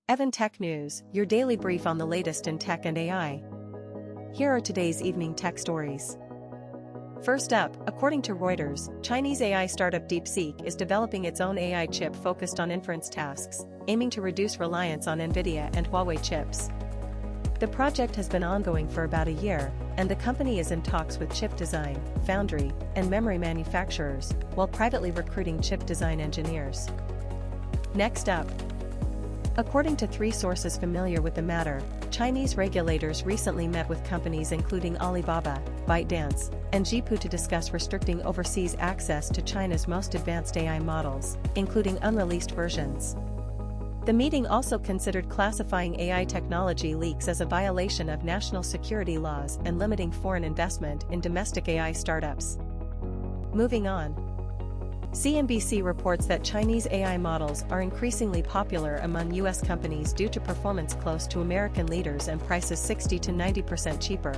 Evan Tech News, your daily brief on the latest in tech and AI. Here are today's evening tech stories. First up, according to Reuters, Chinese AI startup DeepSeek is developing its own AI chip focused on inference tasks, aiming to reduce reliance on Nvidia and Huawei chips. The project has been ongoing for about a year, and the company is in talks with chip design, foundry, and memory manufacturers, while privately recruiting chip design engineers. Next up, according to three sources familiar with the matter, Chinese regulators recently met with companies including Alibaba, ByteDance, and Zhipu to discuss restricting overseas access to China's most advanced AI models, including unreleased versions. The meeting also considered classifying AI technology leaks as a violation of national security laws and limiting foreign investment in domestic AI startups. Moving on. CNBC reports that Chinese AI models are increasingly popular among U.S. companies due to performance close to American leaders and prices 60 to 90% cheaper.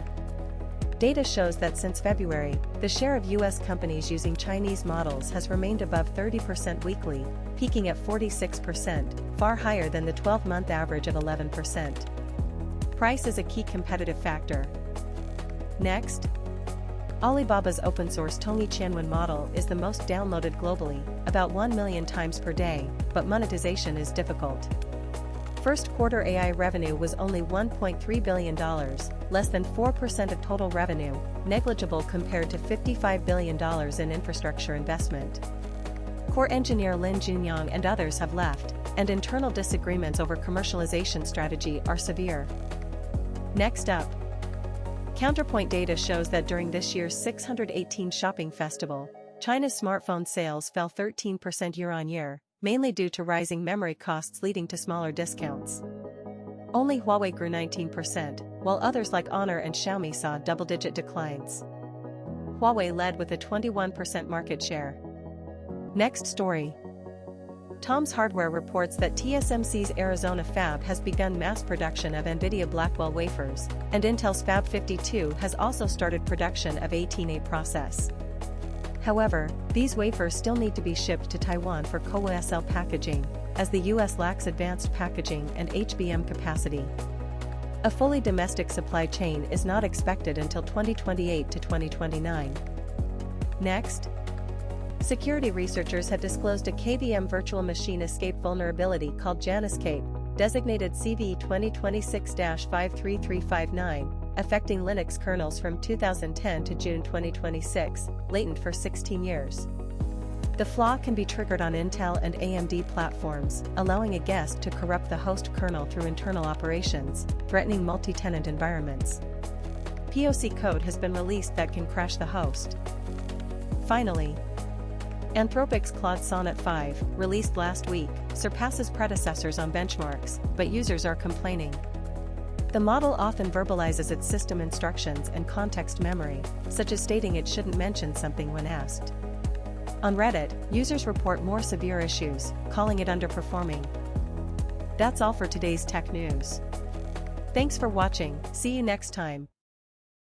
Data shows that since February, the share of U.S. companies using Chinese models has remained above 30% weekly, peaking at 46%, far higher than the 12-month average of 11%. Price is a key competitive factor. Next, Alibaba's open-source Tongyi Qianwen model is the most downloaded globally, about 1 million times per day, but monetization is difficult. First quarter AI revenue was only $1.3 billion, less than 4% of total revenue, negligible compared to $55 billion in infrastructure investment. Core engineer Lin Junyang and others have left, and internal disagreements over commercialization strategy are severe. Next up, Counterpoint data shows that during this year's 618 shopping festival, China's smartphone sales fell 13% year-on-year, mainly due to rising memory costs leading to smaller discounts. Only Huawei grew 19%, while others like Honor and Xiaomi saw double-digit declines. Huawei led with a 21% market share. Next story. Tom's Hardware reports that TSMC's Arizona fab has begun mass production of Nvidia Blackwell wafers, and Intel's Fab 52 has also started production of 18A process. However, these wafers still need to be shipped to Taiwan for co-SL packaging, as the US lacks advanced packaging and HBM capacity. A fully domestic supply chain is not expected until 2028 to 2029. Next, security researchers have disclosed a KVM virtual machine escape vulnerability called Jan Escape, designated CV 2026-53359, affecting Linux kernels from 2010 to June 2026, latent for 16 years. The flaw can be triggered on Intel and AMD platforms, allowing a guest to corrupt the host kernel through internal operations, threatening multi-tenant environments. POC code has been released that can crash the host. Finally, Anthropic's Claude Sonnet 5, released last week, surpasses predecessors on benchmarks, but users are complaining. The model often verbalizes its system instructions and context memory, such as stating it shouldn't mention something when asked. On Reddit, users report more severe issues, calling it underperforming. That's all for today's tech news. Thanks for watching, see you next time.